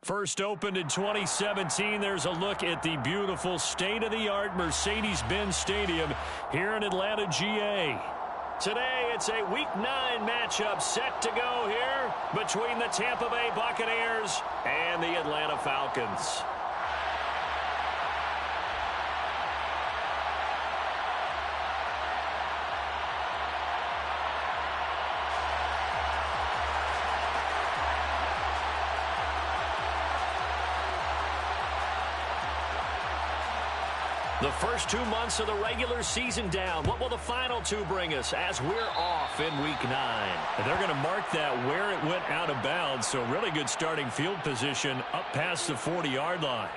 First opened in 2017, there's a look at the beautiful state-of-the-art Mercedes-Benz Stadium here in Atlanta, GA. Today, it's a Week 9 matchup set to go here between the Tampa Bay Buccaneers and the Atlanta Falcons. The first 2 months of the regular season down. What will the final 2 bring us as we're off in Week 9? And they're going to mark that where it went out of bounds, so really good starting field position up past the 40-yard line.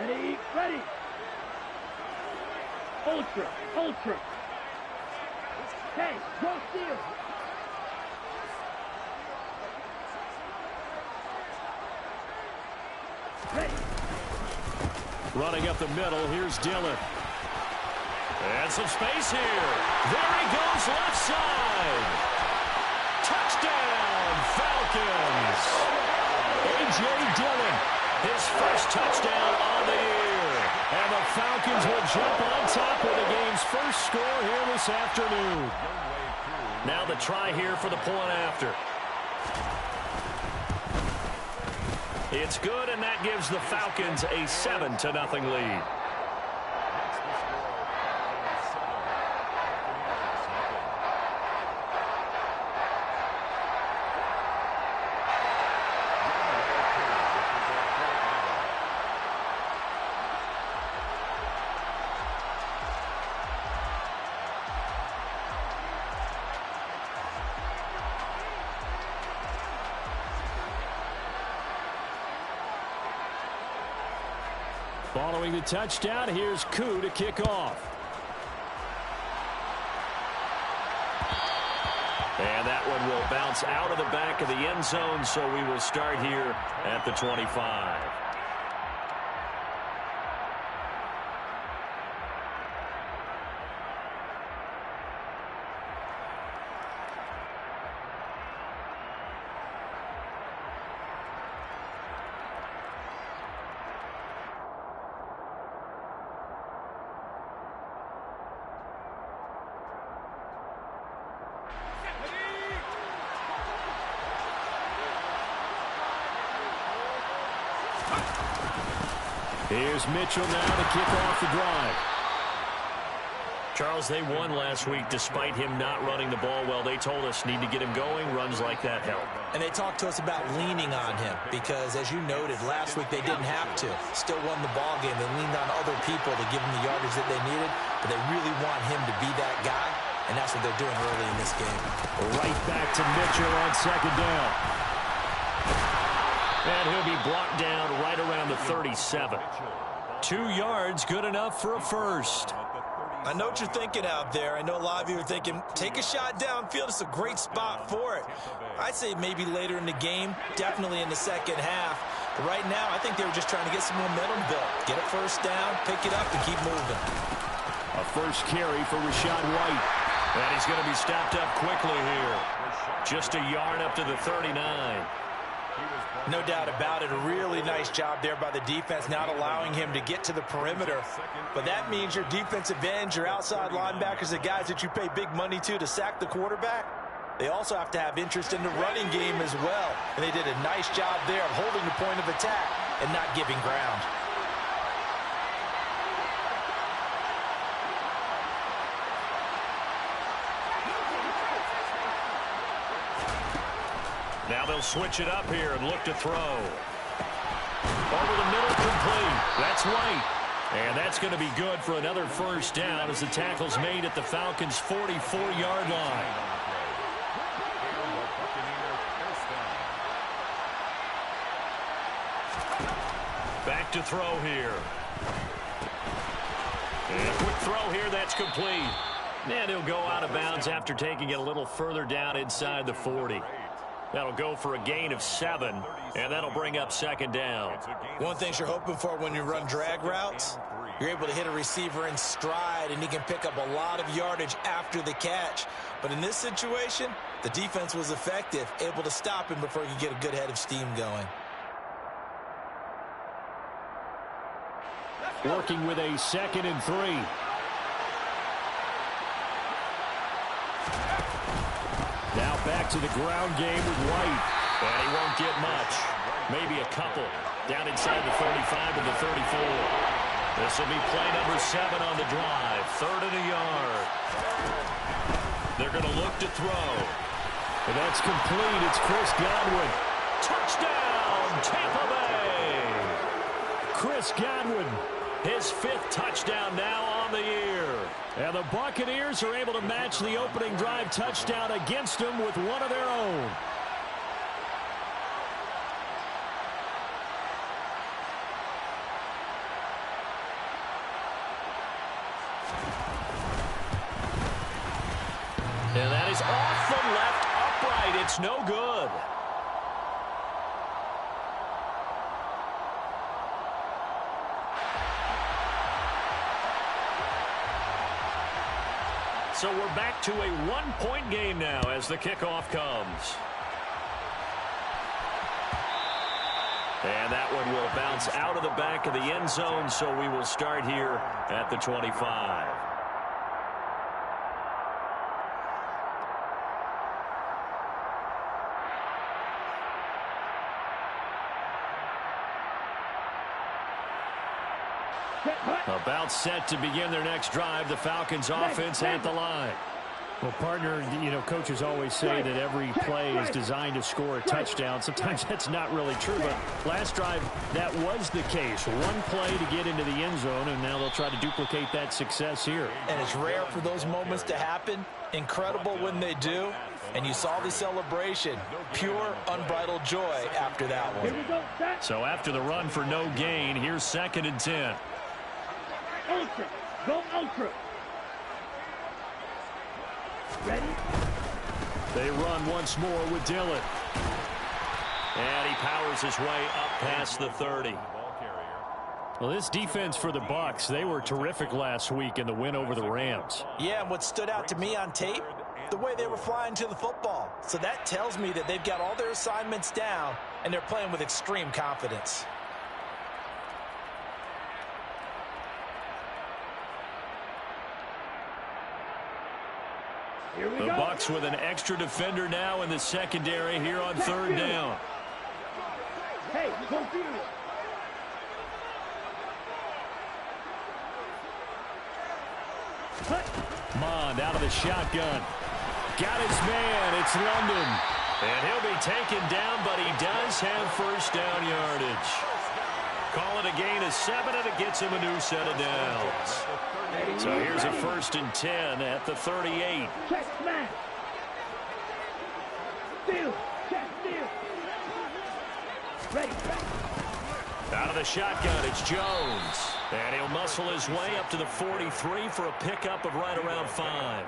Ready, ready. Ultra, ultra. Hey, go steal. Ready. Running up the middle, here's Dillon. And some space here. There he goes, left side. Touchdown, Falcons. A.J. Dillon. His first touchdown on the year. And the Falcons will jump on top with the game's first score here this afternoon. Now the try here for the point after. It's good, and that gives the Falcons a 7-0 lead. Following the touchdown, here's Koo to kick off. And that one will bounce out of the back of the end zone, so we will start here at the 25. Here's Mitchell now to kick off the drive. Charles, they won last week despite him not running the ball well. They told us need to get him going. Runs like that help. And they talked to us about leaning on him because, as you noted, last week they didn't have to. Still won the ball game. They leaned on other people to give them the yardage that they needed, but they really want him to be that guy, and that's what they're doing early in this game. Right back to Mitchell on second down. And he'll be brought down right around the 37. 2 yards, good enough for a first. I know what you're thinking out there. I know a lot of you are thinking, take a shot downfield. It's a great spot for it. I'd say maybe later in the game, definitely in the second half. But right now, I think they were just trying to get some momentum built. Get a first down, pick it up, and keep moving. A first carry for Rachaad White. And he's going to be stopped up quickly here. Just a yard up to the 39. No doubt about it. A really nice job there by the defense, not allowing him to get to the perimeter. But that means your defensive ends, your outside linebackers, the guys that you pay big money to sack the quarterback, they also have to have interest in the running game as well. And they did a nice job there of holding the point of attack and not giving ground. Now they'll switch it up here and look to throw. Over the middle, complete. That's White. And that's going to be good for another first down as the tackle's made at the Falcons' 44-yard line. Back to throw here. And a quick throw here, that's complete. And he'll go out of bounds after taking it a little further down inside the 40. That'll go for a gain of 7, and that'll bring up second down. One thing you're hoping for when you run drag routes, you're able to hit a receiver in stride, and he can pick up a lot of yardage after the catch. But in this situation, the defense was effective, able to stop him before he could get a good head of steam going. Working with a 2nd and 3. Now back to the ground game with White. And he won't get much. Maybe a couple. Down inside the 35 and the 34. This will be play number 7 on the drive. 3rd and a yard. They're going to look to throw. And that's complete. It's Chris Godwin. Touchdown, Tampa Bay. Chris Godwin, his 5th touchdown now on the year. And the Buccaneers are able to match the opening drive touchdown against them with one of their own. And that is off the left upright. It's no good. So we're back to a 1-point game now as the kickoff comes. And that one will bounce out of the back of the end zone, so we will start here at the 25. About set to begin their next drive. The Falcons offense at the line. Well, partner, you know, coaches always say that every play is designed to score a touchdown. Sometimes that's not really true, but last drive, that was the case. One play to get into the end zone, and now they'll try to duplicate that success here. And it's rare for those moments to happen. Incredible when they do. And you saw the celebration. Pure, unbridled joy after that one. So after the run for no gain, here's 2nd and 10. Ultra. Go ultra. Ready? They run once more with Dillon. And he powers his way up past the 30. Well, this defense for the Bucs, they were terrific last week in the win over the Rams. Yeah, and what stood out to me on tape, the way they were flying to the football. So that tells me that they've got all their assignments down, and they're playing with extreme confidence. Here we The go. Bucs with an extra defender now in the secondary here on 3rd down. Hey, go field. Mond out of the shotgun. Got his man. It's London. And he'll be taken down, but he does have first down yardage. Call it a gain of 7, and it gets him a new set of downs. So here's a 1st and 10 at the 38. Check smash. Steal. Check steal. Ready. Out of the shotgun, it's Jones. And he'll muscle his way up to the 43 for a pickup of right around 5.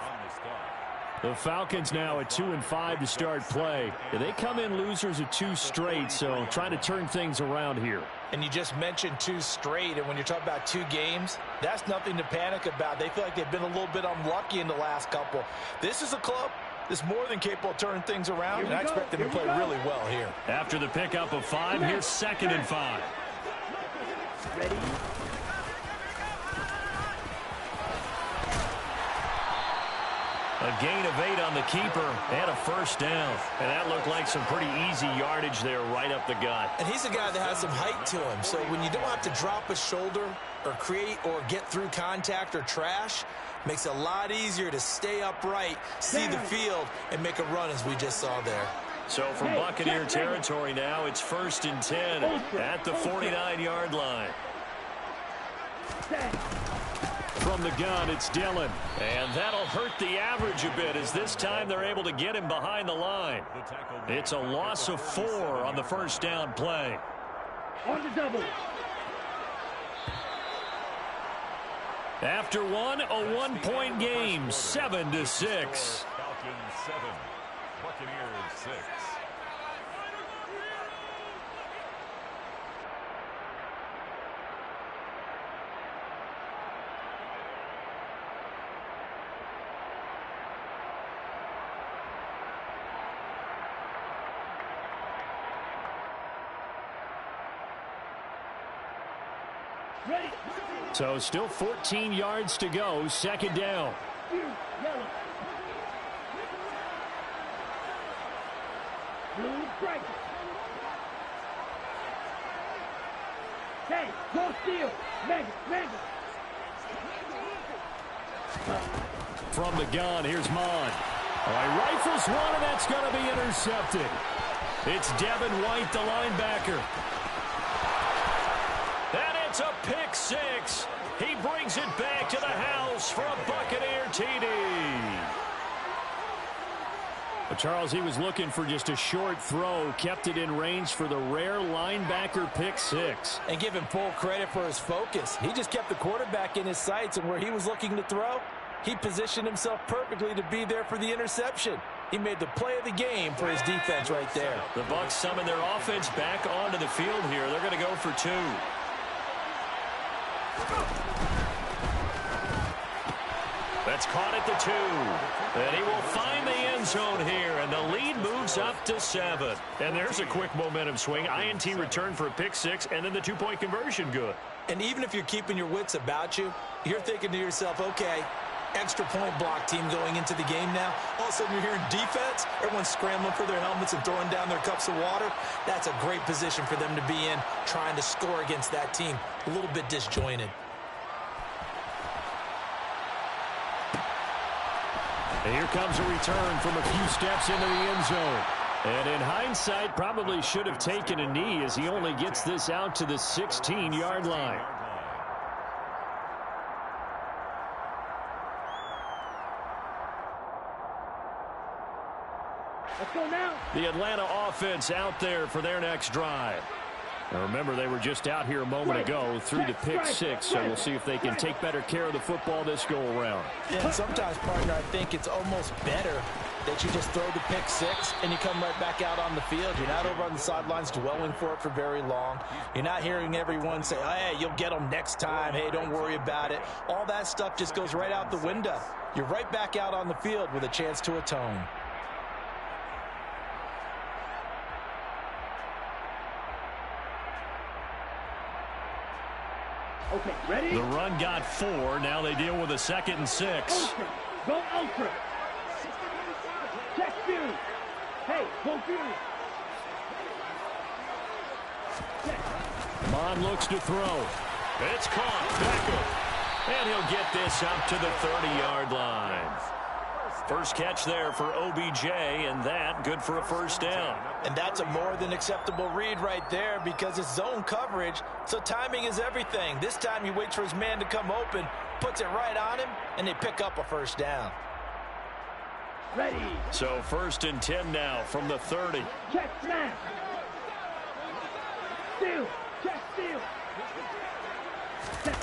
The Falcons now at 2-5 to start play. They come in losers of 2 straight, so trying to turn things around here. And you just mentioned 2 straight, and when you're talking about 2 games, that's nothing to panic about. They feel like they've been a little bit unlucky in the last couple. This is a club that's more than capable of turning things around, and I expect them to play really well here. After the pickup of 5, here's 2nd and 5. Ready. A gain of 8 on the keeper and a first down. And that looked like some pretty easy yardage there right up the gut. And he's a guy that has some height to him. So when you don't have to drop a shoulder or create or get through contact or trash, makes it a lot easier to stay upright, see the field, and make a run as we just saw there. So from Buccaneer territory now, it's 1st and 10 at the 49-yard line. From the gun, it's Dillon. And that'll hurt the average a bit as this time they're able to get him behind the line. It's a loss of 4 on the first down play. On the double. After one, a 1-point game, 7-6. Falcons 7, Buccaneers 6. Ready. So still 14 yards to go. Second down. Yellow. Blue, bright. Hey, go steal. Mega. From the gun, here's Mon. All right, rifles one, and that's going to be intercepted. It's Devin White, the linebacker. And it's a pick six. He brings it back to the house for a Buccaneer TD. But Charles, he was looking for just a short throw, kept it in range for the rare linebacker pick six. And give him full credit for his focus. He just kept the quarterback in his sights, and where he was looking to throw, he positioned himself perfectly to be there for the interception. He made the play of the game for his defense right there. The Bucs summon their offense back onto the field here. They're going to go for two. That's caught at the 2. And he will find the end zone here, and the lead moves up to 7. And there's a quick momentum swing. INT return for a pick six, and then the 2-point conversion good. And even if you're keeping your wits about you, you're thinking to yourself, okay, extra point block team going into the game now. All of a sudden you're hearing defense. Everyone's scrambling for their helmets and throwing down their cups of water. That's a great position for them to be in, trying to score against that team. A little bit disjointed. And here comes a return from a few steps into the end zone. And in hindsight, probably should have taken a knee as he only gets this out to the 16-yard line. Let's go now. The Atlanta offense out there for their next drive. Now remember, they were just out here a moment ago through the pick six, so we'll see if they can take better care of the football this go-around. And sometimes, partner, I think it's almost better that you just throw the pick six and you come right back out on the field. You're not over on the sidelines dwelling for it for very long. You're not hearing everyone say, oh, hey, you'll get them next time. Hey, don't worry about it. All that stuff just goes right out the window. You're right back out on the field with a chance to atone. Okay, ready? The run got 4. Now they deal with a 2nd and 6. Ultra. Go ultra. Check Fury. Hey, go Fury. Check. Mon looks to throw. It's caught. Beckham. And he'll get this up to the 30-yard line. First catch there for OBJ, and that good for a first down. And that's a more than acceptable read right there because it's zone coverage, so timing is everything. This time he waits for his man to come open, puts it right on him, and they pick up a first down. Ready. So 1st and 10 now from the 30. Check smash. Steal. Check steal. Check.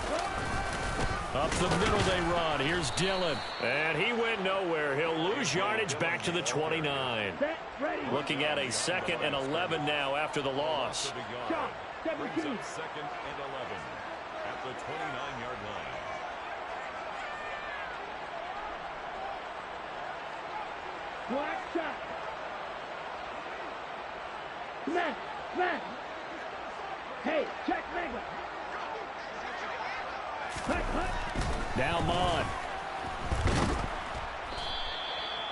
Up the middle they run. Here's Dillon. And he went nowhere. He'll lose yardage back to the 29. Set. Ready. Looking at a 2nd and 11 now after the loss. Shot. 17. 2nd and 11 at the 29-yard line. Black shot. Smash. Smash. Hey, check mega. Hut, hut. Now Mon.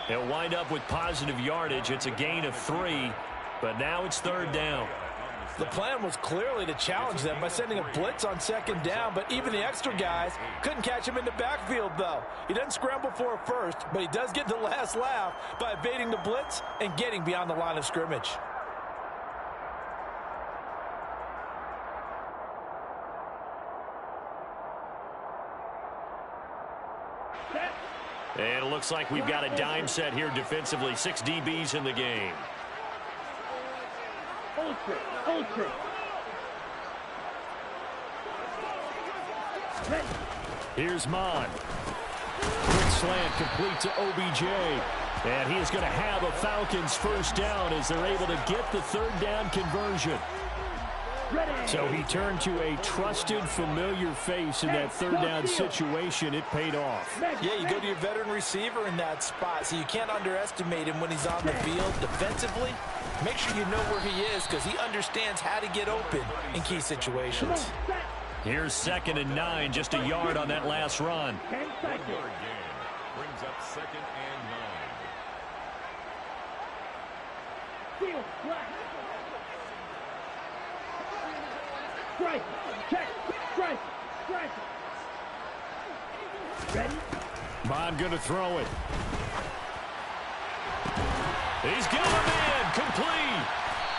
They'll wind up with positive yardage. It's a gain of 3, but now it's 3rd down. The plan was clearly to challenge them by sending a blitz on 2nd down, but even the extra guys couldn't catch him in the backfield, though. He doesn't scramble for a first, but he does get the last laugh by evading the blitz and getting beyond the line of scrimmage. And it looks like we've got a dime set here defensively. 6 DBs in the game. Ultra. Ultra. Ready. Here's Mon. Quick slant complete to OBJ. And he is going to have a Falcons first down as they're able to get the 3rd down conversion. Ready. So he turned to a trusted, familiar face in that 3rd down situation. It paid off. Yeah, you go to your veteran receiver in that spot, so you can't underestimate him when he's on the field defensively. Make sure you know where he is because he understands how to get open in key situations. Set. Here's 2nd and 9, just a yard on that last run. 10 seconds. 1 yard gain. Brings up 2nd and 9. Field, flat. Strike, check, strike, strike. Ready? Bond going to throw it. He's got him in, complete.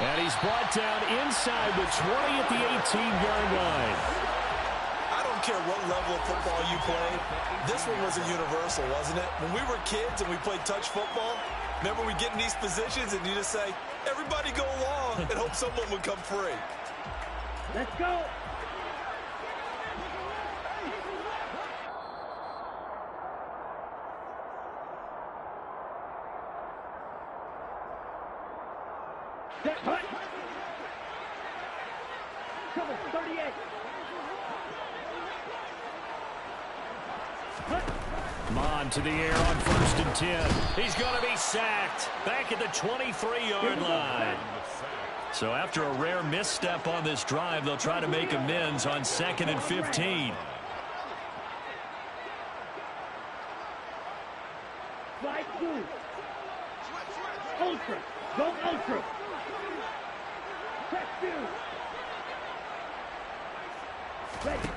And he's brought down inside the 20 at the 18-yard line. I don't care what level of football you play. This one was a universal, wasn't it? When we were kids and we played touch football, remember we get in these positions and you just say, everybody go along and hope someone would come free. Let's go. Set, hut. Cover, 38. Hut. Mond to the air on 1st and 10. He's going to be sacked back at the 23-yard line. So after a rare misstep on this drive, they'll try to make amends on 2nd and 15. Slide through. Ultra. Go ultra. Check two. Ready.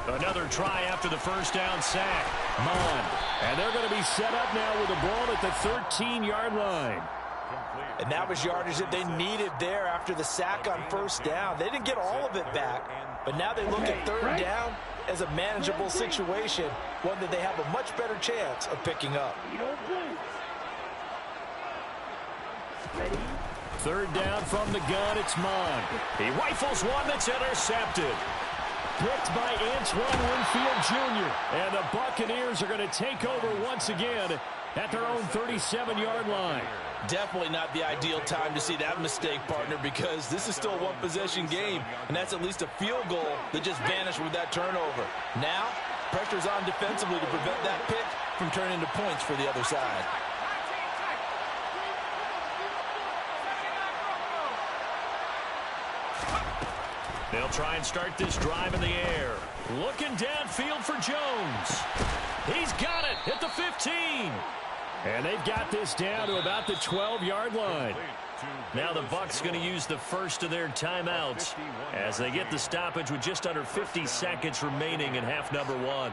Another try after the first down sack. Mond. And they're going to be set up now with the ball at the 13-yard line. And that was yardage that they needed there after the sack on 1st down. They didn't get all of it back, but now they look at 3rd down as a manageable situation, one that they have a much better chance of picking up. Ready. 3rd down from the gun, it's Mond. He rifles one that's intercepted. Picked by Antoine Winfield Jr. And the Buccaneers are going to take over once again at their own 37-yard line. Definitely not the ideal time to see that mistake, partner, because this is still a one-possession game, and that's at least a field goal that just vanished with that turnover. Now, pressure's on defensively to prevent that pick from turning into points for the other side. They'll try and start this drive in the air. Looking downfield for Jones. He's got it at the 15. And they've got this down to about the 12-yard line. Now the Bucs going to use the first of their timeouts as they get the stoppage with just under 50 seconds remaining in half number 1.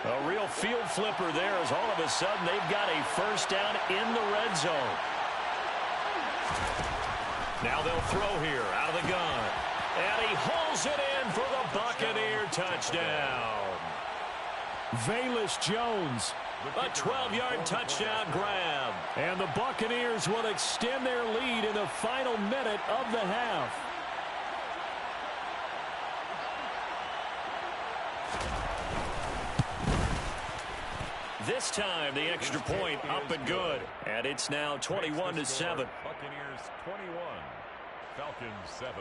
A real field flipper there as all of a sudden they've got a first down in the red zone. Now they'll throw here out of the gun. And he hauls it in for the Buccaneer touchdown. Velus Jones. A 12-yard touchdown grab. And the Buccaneers will extend their lead in the final minute of the half. This time the extra point up and good. And it's now 21-7. Buccaneers 21, Falcons 7.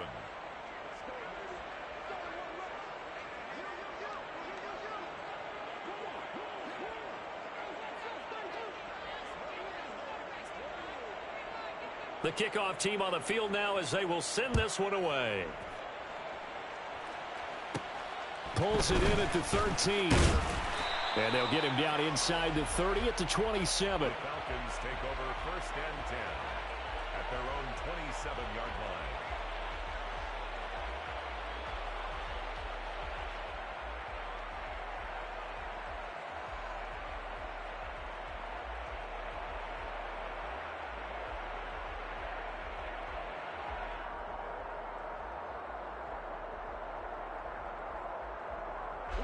The kickoff team on the field now as they will send this one away. Pulls it in at the 13. And they'll get him down inside the 30 at the 27. Falcons take over 1st and 10 at their own 27-yard line.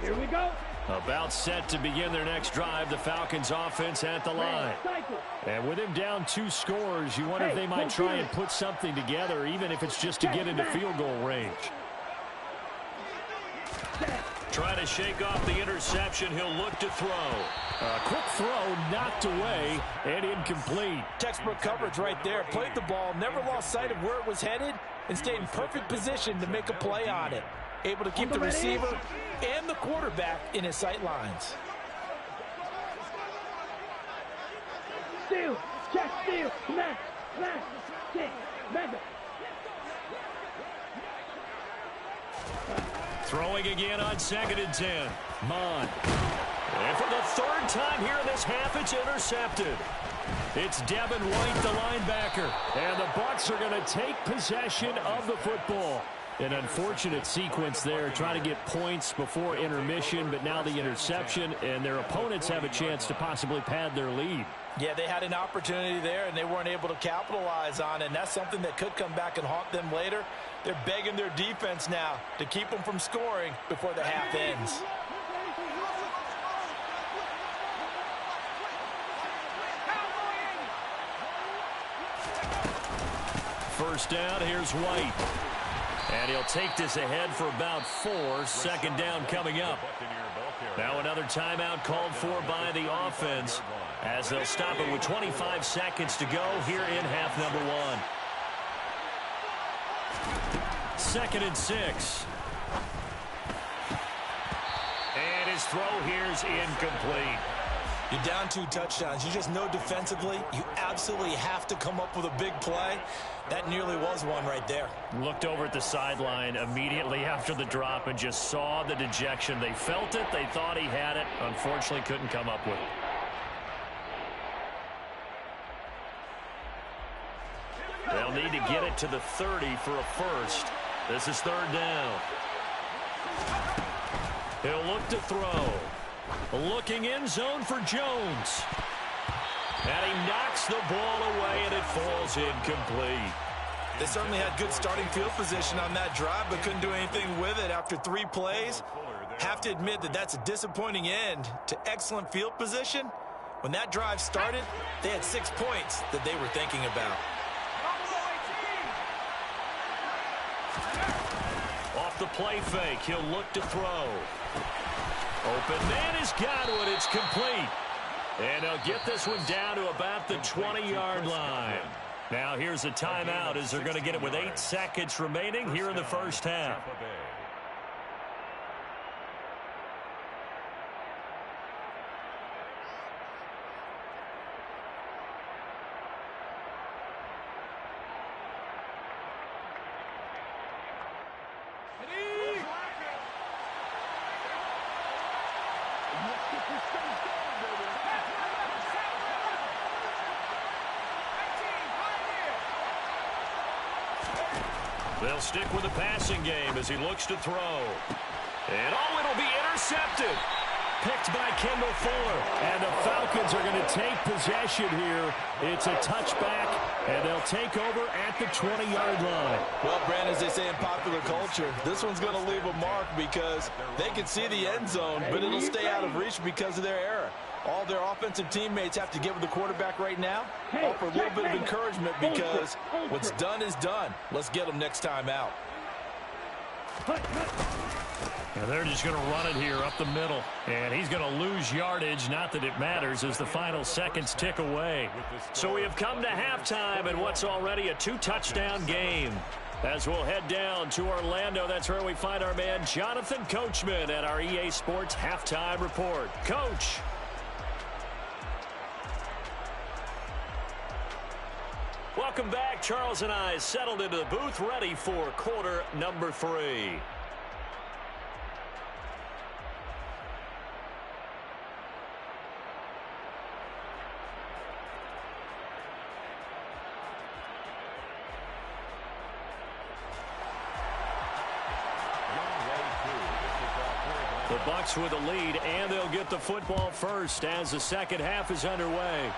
Here we go. About set to begin their next drive, the Falcons offense at the line. And with him down 2 scores, you wonder if they might try and put something together, even if it's just to get into field goal range. Trying to shake off the interception, he'll look to throw. A quick throw knocked away and incomplete. Textbook coverage right there. Played the ball, never lost sight of where it was headed, and stayed in perfect position to make a play on it. Able to keep the receiver and the quarterback in his sight lines. Steal, check, steal, come on. Smash. Kick. Mega. Throwing again on 2nd and 10. Mond. And for the 3rd time here in this half, it's intercepted. It's Devin White, the linebacker. And the Bucs are going to take possession of the football. An unfortunate sequence there, trying to get points before intermission, but now the interception, and their opponents have a chance to possibly pad their lead. Yeah, they had an opportunity there, and they weren't able to capitalize on it, and that's something that could come back and haunt them later. They're begging their defense now to keep them from scoring before the half ends. First down, here's White. And he'll take this ahead for about 4. 2nd down coming up. Now another timeout called for by the offense as they'll stop it with 25 seconds to go here in half number 1. 2nd and 6. And his throw here's incomplete. You're down 2 touchdowns. You just know defensively you absolutely have to come up with a big play. That nearly was one right there. Looked over at the sideline immediately after the drop and just saw the dejection. They felt it. They thought he had it. Unfortunately, couldn't come up with it. They'll need to get it to the 30 for a first. This is 3rd down. He'll look to throw. Looking in zone for Jones. And he knocks the ball away, and it falls incomplete. They certainly had good starting field position on that drive, but couldn't do anything with it after 3 plays. Have to admit that that's a disappointing end to excellent field position. When that drive started, they had 6 points that they were thinking about. Off the play fake, he'll look to throw. Open man has got one. It's complete. And they'll get this one down to about the 20-yard line. Now here's a timeout as they're going to get it with 8 seconds remaining here in the first half. They'll stick with the passing game as he looks to throw. And oh, it'll be intercepted. Picked by Kendall Fuller. And the Falcons are going to take possession here. It's a touchback, and they'll take over at the 20-yard line. Well, Brandon, as they say in popular culture, this one's going to leave a mark because they can see the end zone, but it'll stay out of reach because of their error. All their offensive teammates have to give the quarterback right now, offer a little bit of encouragement because what's done is done. Let's get them next time out. And they're just going to run it here up the middle. And he's going to lose yardage. Not that it matters as the final seconds tick away. So we have come to halftime in what's already a 2-touchdown game. As we'll head down to Orlando, that's where we find our man Jonathan Coachman at our EA Sports Halftime Report. Coach. Welcome back. Charles and I settled into the booth, ready for quarter number 3. The Bucs with a lead, and they'll get the football first as the second half is underway.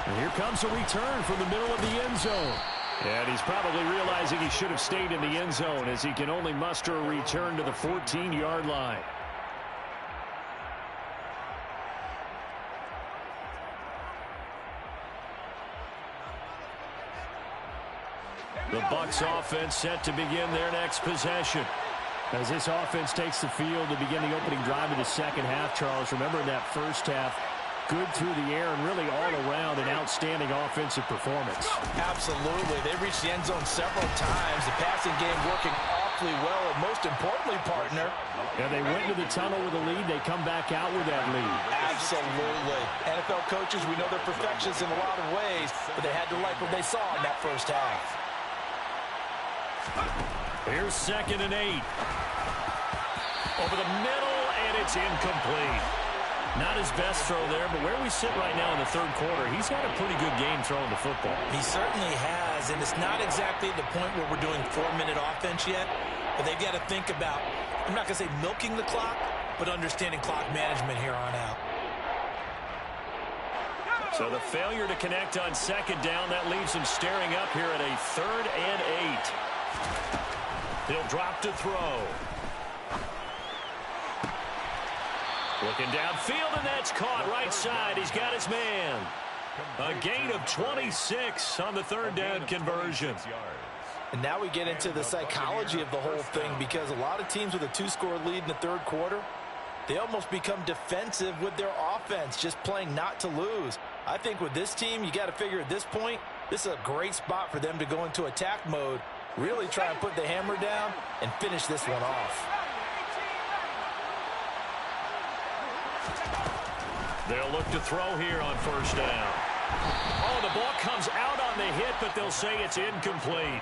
And here comes a return from the middle of the end zone. And he's probably realizing he should have stayed in the end zone as he can only muster a return to the 14-yard line. The Bucs offense set to begin their next possession. As this offense takes the field to begin the opening drive of the second half, Charles, remember in that first half, good through the air and really all around an outstanding offensive performance. Absolutely. They reached the end zone several times. The passing game working off awfully well, and most importantly, partner. And they went to the tunnel with a lead. They come back out with that lead. Absolutely. NFL coaches, we know they're perfectionists in a lot of ways, but they had to like what they saw in that first half. Here's 2nd and 8. Over the middle, and it's incomplete. Not his best throw there, but where we sit right now in the third quarter, he's had a pretty good game throwing the football. He certainly has, and it's not exactly the point where we're doing 4-minute offense yet, but they've got to think about, I'm not going to say milking the clock, but understanding clock management here on out. So the failure to connect on 2nd down, that leaves him staring up here at a 3rd and 8. He'll drop to throw. Looking downfield, and that's caught right side. He's got his man. A gain of 26 on the 3rd down conversion. And now we get into the psychology of the whole thing, because a lot of teams with a 2-score lead in the third quarter, they almost become defensive with their offense, just playing not to lose. I think with this team, you got to figure at this point, this is a great spot for them to go into attack mode, really try and put the hammer down and finish this one off. They'll look to throw here on 1st down. Oh, the ball comes out on the hit, but they'll say it's incomplete.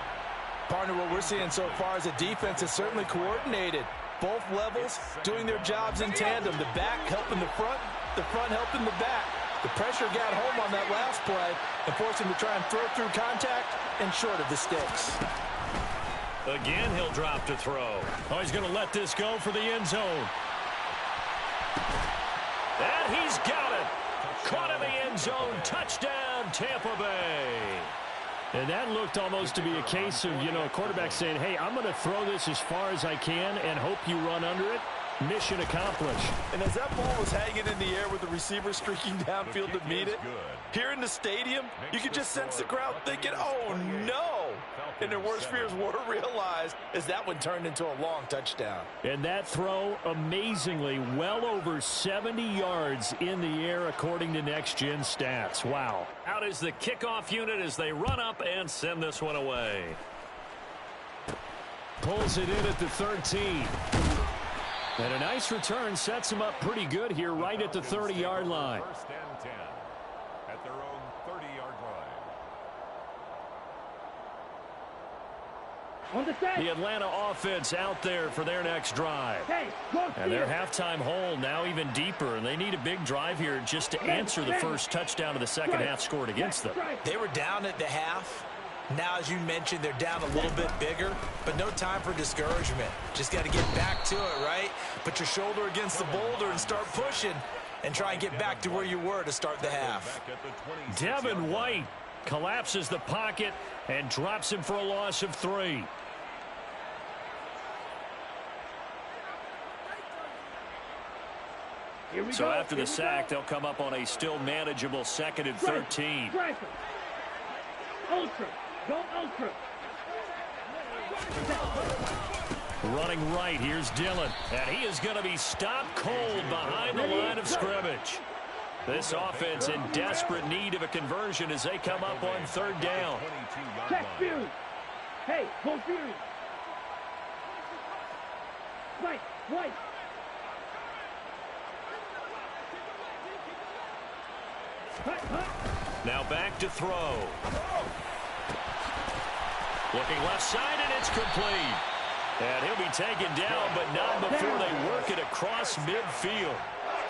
Partner, what we're seeing so far as a defense is certainly coordinated. Both levels doing their jobs in tandem. The back helping the front helping the back. The pressure got home on that last play and forced him to try and throw through contact and short of the sticks. Again, he'll drop to throw. Oh, he's going to let this go for the end zone. And he's got it. Caught in the end zone. Touchdown, Tampa Bay. And that looked almost to be a case of, a quarterback saying, hey, I'm going to throw this as far as I can and hope you run under it. Mission accomplished. And as that ball was hanging in the air with the receiver streaking downfield to meet it, here in the stadium, you could just sense the crowd thinking, oh, no. And their worst fears were realized as that one turned into a long touchdown. And that throw, amazingly, well over 70 yards in the air, according to Next Gen Stats. Wow. Out is the kickoff unit as they run up and send this one away. Pulls it in at the 13. And a nice return sets him up pretty good here right at the 30-yard line. 1st and 10 at their own 30-yard line. On the set. The Atlanta offense out there for their next drive. Hey, go And their halftime hole now even deeper, and they need a big drive here just to answer the first touchdown of the second half scored against them. They were down at the half. Now, as you mentioned, they're down a little bit bigger, but no time for discouragement. Just got to get back to it, right? Put your shoulder against the boulder and start pushing and try and get back to where you were to start the half. Devin White collapses the pocket and drops him for a loss of 3. So after the sack, they'll come up on a still manageable 2nd and 13. Ultra. Go ultra. Running right, here's Dillon. And he is going to be stopped cold behind the line of scrimmage. This offense in desperate need of a conversion as they come up on 3rd down. Check Fury. Hey, go Fury. White. Now back to throw. Looking left side, and it's complete. And he'll be taken down, but not before they work it across midfield.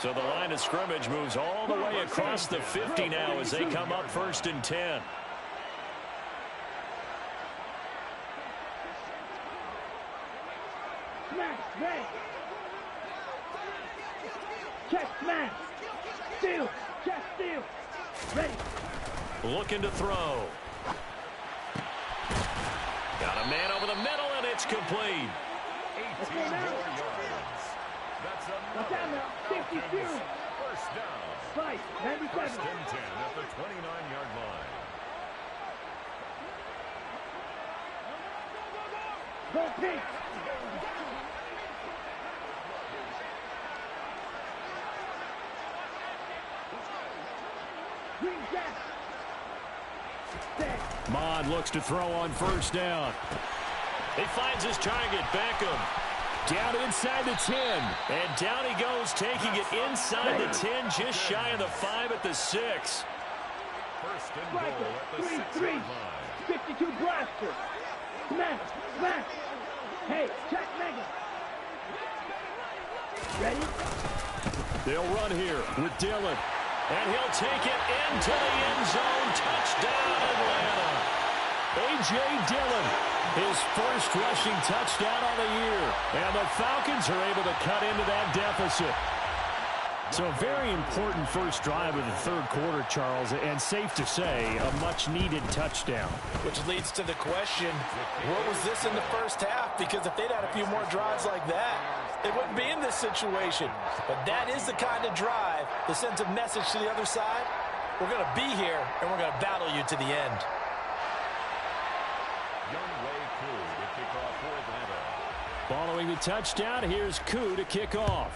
So the line of scrimmage moves all the way across the 50 now as they come up 1st and 10. Smash, ready. Check, smash. Steal, check, steal. Ready. Looking to throw. Got a man over the middle, and it's complete. 18 more yards. That's Watch out now. 50 Fury. 1st down. Fight, 97. 1st and 10 at the 29-yard line. Go pink. Green Jack. Mond looks to throw on 1st down. He finds his target, Beckham. Down inside the 10. And down he goes, taking it inside the 10, just shy of the 5 at the 6. First and goal at the 6-yard line. 52 blaster. Smash, smash. Hey, check Mega. Ready? They'll run here with Dillon. And he'll take it into the end zone. Touchdown, Atlanta. A.J. Dillon, his first rushing touchdown on the year. And the Falcons are able to cut into that deficit. So a very important first drive of the third quarter, Charles, and safe to say, a much-needed touchdown. Which leads to the question, what was this in the first half? Because if they'd had a few more drives like that, they wouldn't be in this situation. But that is the kind of drive that sends a message to the other side. We're going to be here, and we're going to battle you to the end. Following the touchdown, here's Koo to kick off.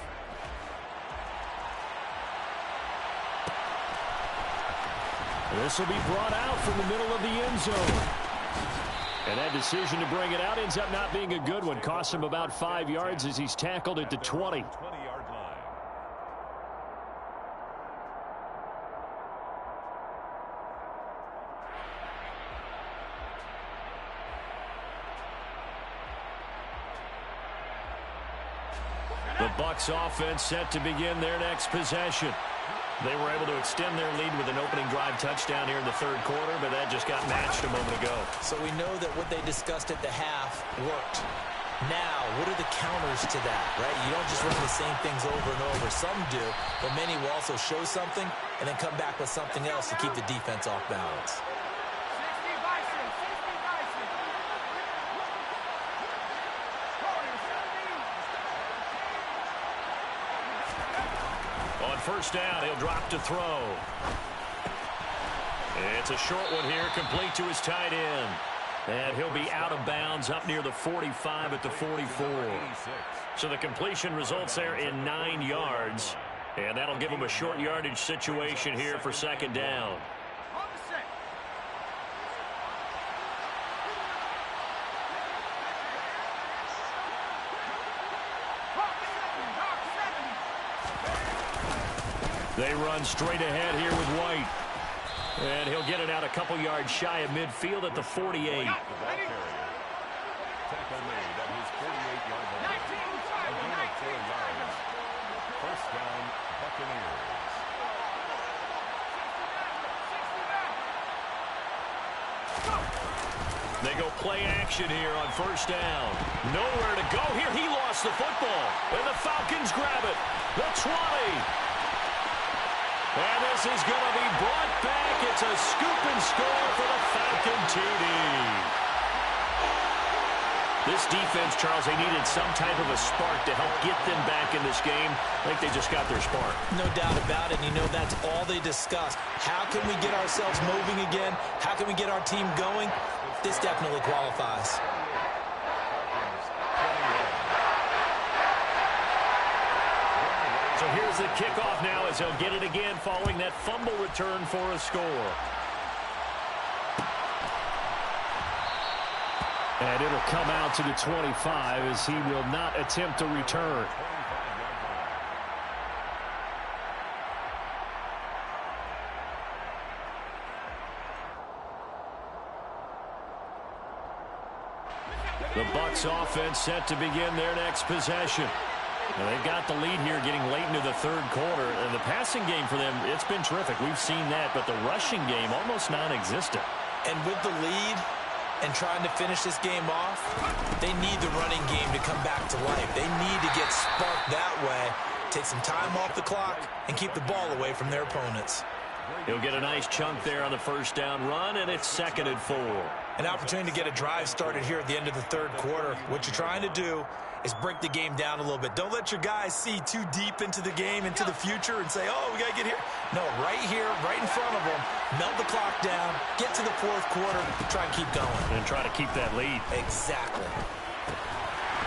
This will be brought out from the middle of the end zone. And that decision to bring it out ends up not being a good one. Costs him about 5 yards as he's tackled at the 20. 20-yard line. The Bucs offense set to begin their next possession. They were able to extend their lead with an opening drive touchdown here in the third quarter, but that just got matched a moment ago. So we know that what they discussed at the half worked. Now, what are the counters to that, right? You don't just run the same things over and over. Some do, but many will also show something and then come back with something else to keep the defense off balance. On first down, he'll drop to throw. It's a short one here, complete to his tight end. And he'll be out of bounds up near the 45 at the 44. So the completion results there in 9 yards. And that'll give him a short yardage situation here for second down. They run straight ahead here with White. And he'll get it out a couple yards shy of midfield at the 48. The ball carrier. Tackle made at his 48-yard line. A gain of 4 yards. First down, Buccaneers. They go play action here on first down. Nowhere to go here. He lost the football. And the Falcons grab it. The 20. And this is going to be brought back. It's a scoop and score for the Falcon TD. This defense, Charles, they needed some type of a spark to help get them back in this game. I think they just got their spark. No doubt about it. And you know that's all they discussed. How can we get ourselves moving again? How can we get our team going? This definitely qualifies. So here's the kickoff now as he'll get it again following that fumble return for a score. And it'll come out to the 25 as he will not attempt to return. The Bucs offense set to begin their next possession. And they've got the lead here getting late into the third quarter. And the passing game for them, it's been terrific. We've seen that, but the rushing game almost non-existent. And with the lead and trying to finish this game off, they need the running game to come back to life. They need to get sparked that way, take some time off the clock, and keep the ball away from their opponents. He'll get a nice chunk there on the first down run, and it's 2nd and 4. An opportunity to get a drive started here at the end of the third quarter. What you're trying to do is break the game down a little bit. Don't let your guys see too deep into the game, into the future, and say, oh, we got to get here. No, right here, right in front of them, melt the clock down, get to the fourth quarter, try and keep going. And try to keep that lead. Exactly.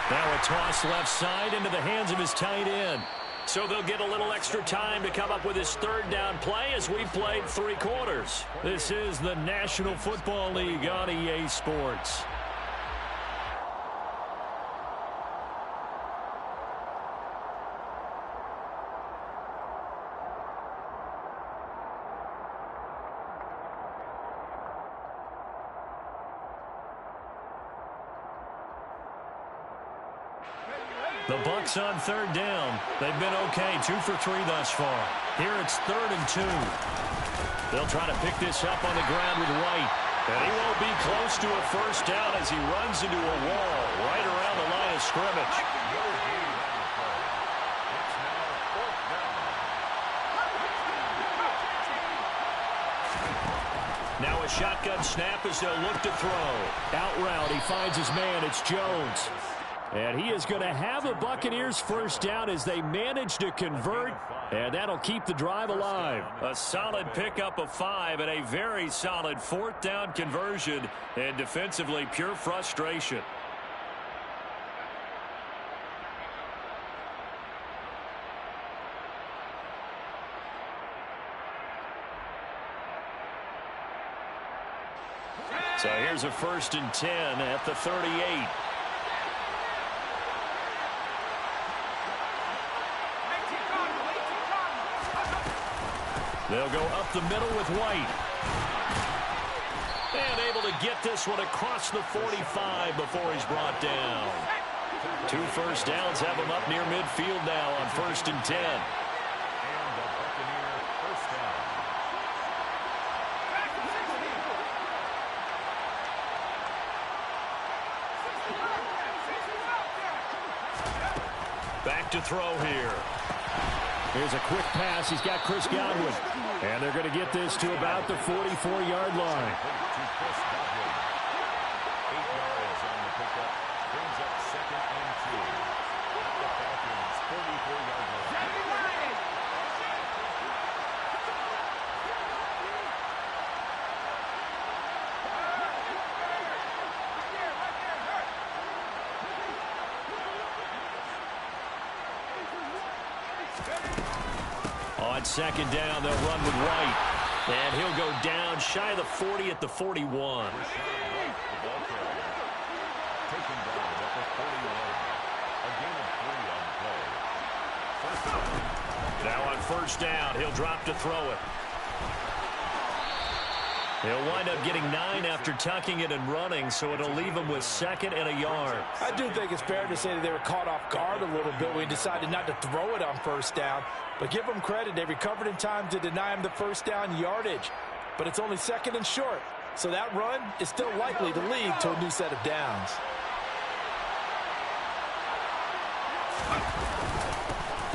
Now a toss left side into the hands of his tight end. So they'll get a little extra time to come up with his third down play as we've played 3 quarters. This is the National Football League on EA Sports. The Bucs on third down. They've been okay, 2 for 3 thus far. Here it's 3rd and 2. They'll try to pick this up on the ground with White. And he won't be close to a first down as he runs into a wall right around the line of scrimmage. Now a shotgun snap as they'll look to throw. Out route, he finds his man. It's Jones. And he is going to have the Buccaneers first down as they manage to convert. And that'll keep the drive alive. A solid pickup of 5 and a very solid 4th down conversion. And defensively, pure frustration. So here's a 1st and 10 at the 38. They'll go up the middle with White. And able to get this one across the 45 before he's brought down. 2 first downs have him up near midfield now on 1st and 10. Back to throw here. Here's a quick pass. He's got Chris Godwin. And they're going to get this to about the 44-yard line. 8 yards on the pickup. Brings up 2nd and 2. The Falcons 44-yard line. On 2nd down, they'll run with White. And he'll go down shy of the 40 at the 41. The ball carrier. Taken down at the 41. A gain of 3 on the play. Now on 1st down, he'll drop to throw it. He'll wind up getting 9 after tucking it and running, so it'll leave him with 2nd and a yard. I do think it's fair to say that they were caught off guard a little bit when he decided not to throw it on 1st down. But give them credit. They recovered in time to deny him the 1st down yardage. But it's only 2nd and short. So that run is still likely to lead to a new set of downs.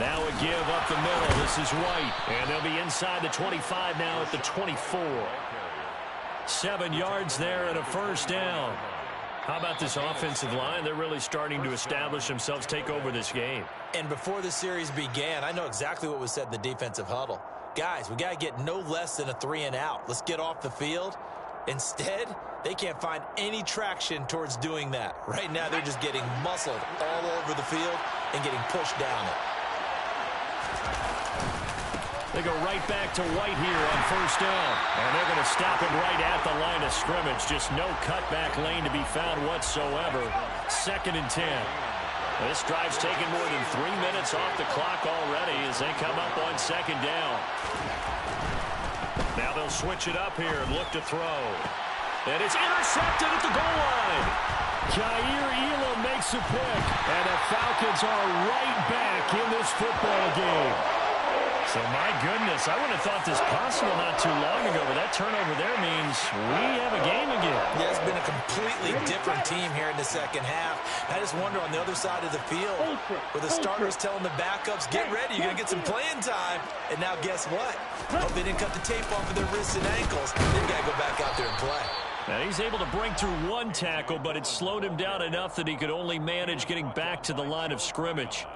Now a give up the middle. This is White. And they'll be inside the 25 now at the 24. 7 yards there and a 1st down. How about this offensive line? They're really starting to establish themselves, take over this game. And before the series began, I know exactly what was said in the defensive huddle. Guys, we got to get no less than a 3 and out. Let's get off the field. Instead, they can't find any traction towards doing that. Right now, they're just getting muscled all over the field and getting pushed down it. They go right back to White here on 1st down. And they're going to stop him right at the line of scrimmage. Just no cutback lane to be found whatsoever. 2nd and 10. This drive's taken more than 3 minutes off the clock already as they come up on 2nd down. Now they'll switch it up here and look to throw. And it's intercepted at the goal line. Jair Elam makes a pick. And the Falcons are right back in this football game. So, my goodness, I wouldn't have thought this possible not too long ago, but that turnover there means we have a game again. Yeah, it's been a completely different team here in the 2nd half. I just wonder on the other side of the field, where the starters telling the backups, get ready, you're going to get some playing time. And now guess what? Oh, they didn't cut the tape off of their wrists and ankles. They've got to go back out there and play. Now, he's able to break through 1 tackle, but it slowed him down enough that he could only manage getting back to the line of scrimmage.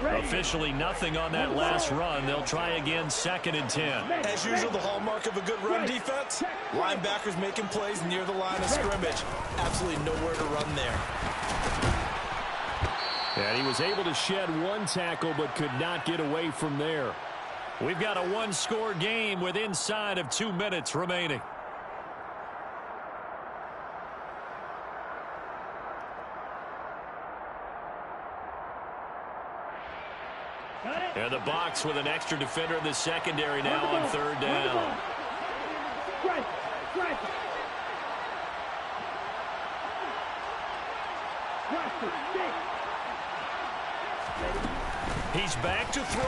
Officially nothing on that last run. They'll try again 2nd and 10. As usual, the hallmark of a good run defense, linebackers making plays near the line of scrimmage. Absolutely nowhere to run there. And he was able to shed 1 tackle but could not get away from there. We've got a 1-score game with inside of 2 minutes remaining. And the Bucs with an extra defender in the secondary now on 3rd down. He's back to throw.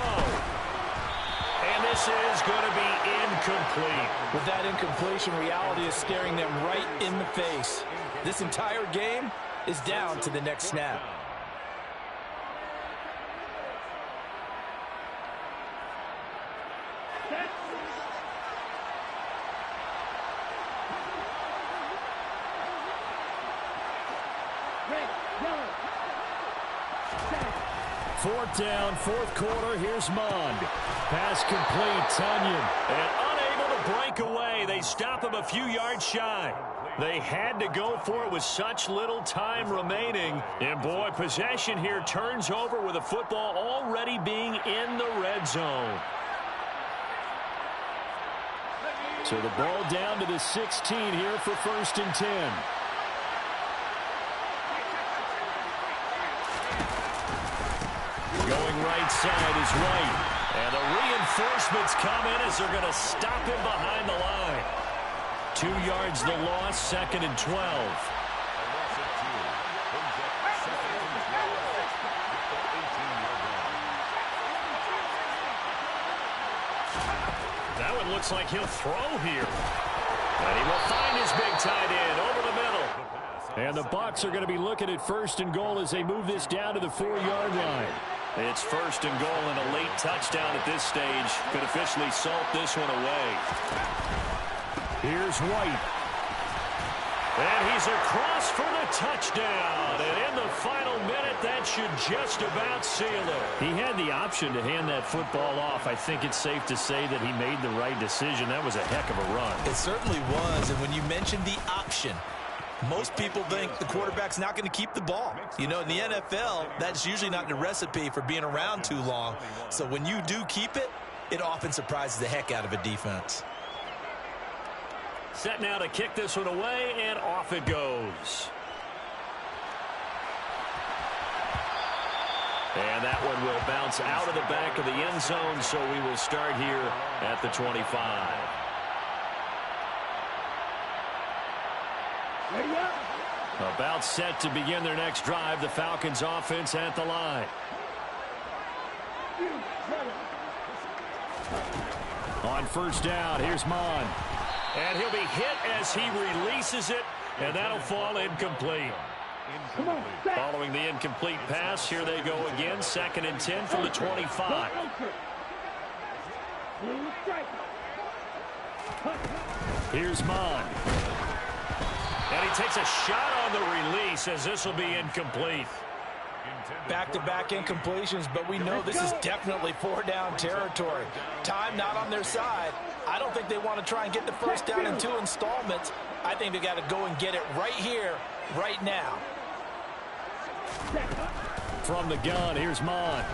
And this is going to be incomplete. With that incompletion, reality is staring them right in the face. This entire game is down to the next snap. Fourth down, fourth quarter. Here's Mond. Pass complete. Tunyon. And unable to break away. They stop him a few yards shy. They had to go for it with such little time remaining. And, boy, possession here turns over with the football already being in the red zone. So the ball down to the 16 here for 1st and 10. Going right side is White. And the reinforcements come in as they're going to stop him behind the line. 2 yards the loss, 2nd and 12. That one looks like he'll throw here. And he will find his big tight end over the middle. And the Bucs are going to be looking at 1st and goal as they move this down to the 4-yard line. It's 1st and goal and a late touchdown at this stage. Could officially salt this one away. Here's White. And he's across for the touchdown. And in the final minute, that should just about seal it. He had the option to hand that football off. I think it's safe to say that he made the right decision. That was a heck of a run. It certainly was. And when you mentioned the option, most people think the quarterback's not going to keep the ball. You know, in the NFL, that's usually not the recipe for being around too long. So when you do keep it, it often surprises the heck out of a defense. Set now to kick this one away, and off it goes. And that one will bounce out of the back of the end zone, so we will start here at the 25. Ready up. About set to begin their next drive. The Falcons offense at the line. On 1st down, here's Mond. And he'll be hit as he releases it, and that'll fall incomplete. Following the incomplete pass, here they go again. 2nd and 10 from the 25. Here's Mond. And he takes a shot on the release as this will be incomplete. Back-to-back incompletions, but we know this is definitely 4-down territory. Time not on their side. I don't think they want to try and get the 1st down in 2 installments. I think they got to go and get it right here, right now. From the gun, here's Mond.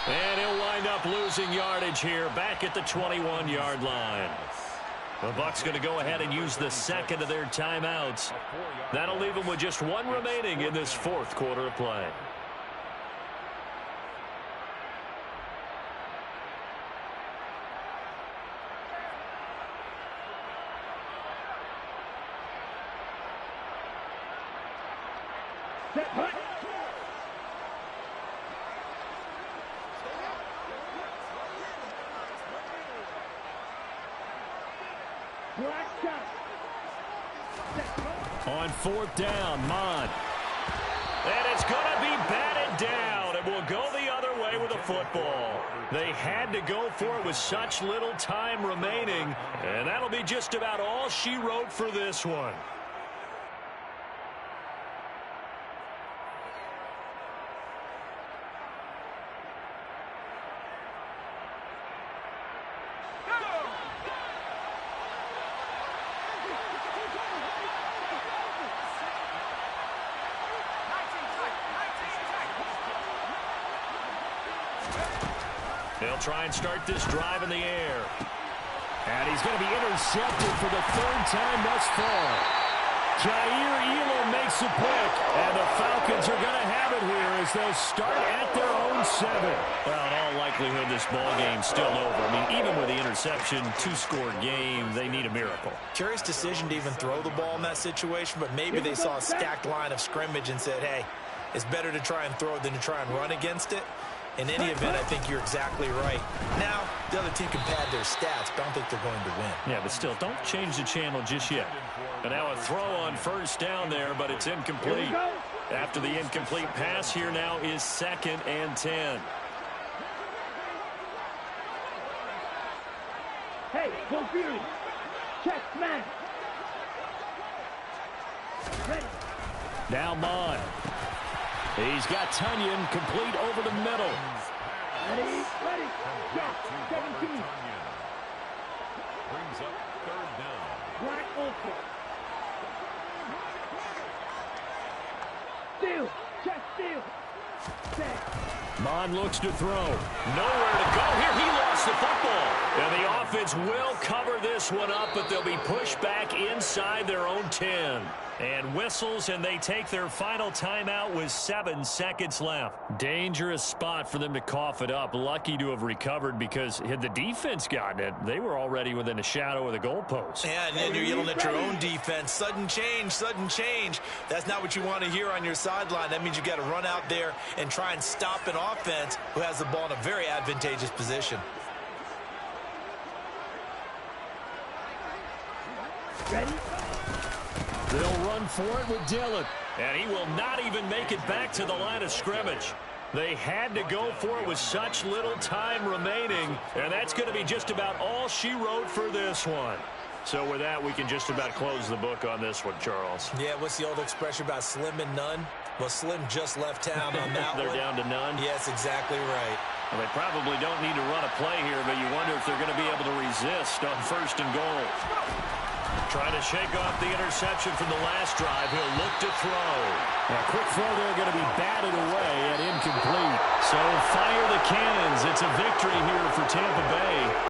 And he'll wind up losing yardage here back at the 21-yard line. The Bucs going to go ahead and use the 2nd of their timeouts. That'll leave them with just 1 remaining in this 4th quarter of play. Set, hut. On 4th down, Mond. And it's going to be batted down, and we'll go the other way with the football. They had to go for it with such little time remaining, and that'll be just about all she wrote for this one. They'll try and start this drive in the air. And he's going to be intercepted for the 3rd time thus far. Jair Elam makes a pick, and the Falcons are going to have it here as they'll start at their own 7. Well, in all likelihood, this ball game's still over. I mean, even with the interception, 2-score game, they need a miracle. Curious decision to even throw the ball in that situation, but maybe they saw a stacked line of scrimmage and said, hey, It's better to try and throw than to try and run against it. In any event, I think you're exactly right. Now, the other team can pad their stats, but I don't think they're going to win. Yeah, but still, don't change the channel just yet. And now a throw on first down there, but it's incomplete. After the incomplete pass, here now is 2nd and 10. Hey, go Fury. Check, man. Ready. Now Mon. He's got Tunyon complete over the middle. Ready. Yeah, 17. Brings up 3rd down. Black Ultra. Steal. Check, steal. Set. Mon looks to throw. Nowhere to go here. He lost the football. And the offense will cover this one up, but they'll be pushed back inside their own 10. And whistles, and they take their final timeout with 7 seconds left. Dangerous spot for them to cough it up. Lucky to have recovered, because had the defense gotten it, they were already within a shadow of the goalpost. Yeah, and then you're yelling at your own defense. Sudden change, sudden change. That's not what you want to hear on your sideline. That means you got to run out there and try and stop an offense who has the ball in a very advantageous position. Ready. They'll run for it with Dillon. And he will not even make it back to the line of scrimmage. They had to go for it with such little time remaining. And that's going to be just about all she wrote for this one. So with that, we can just about close the book on this one, Charles. Yeah, what's the old expression about slim and none? Well, Slim just left town on that They're one. down to none? Yes, exactly right. Well, they probably don't need to run a play here, but you wonder if they're going to be able to resist on 1st and goal. Trying to shake off the interception from the last drive. He'll look to throw. A quick throw there going to be batted away and incomplete. So fire the cannons. It's a victory here for Tampa Bay.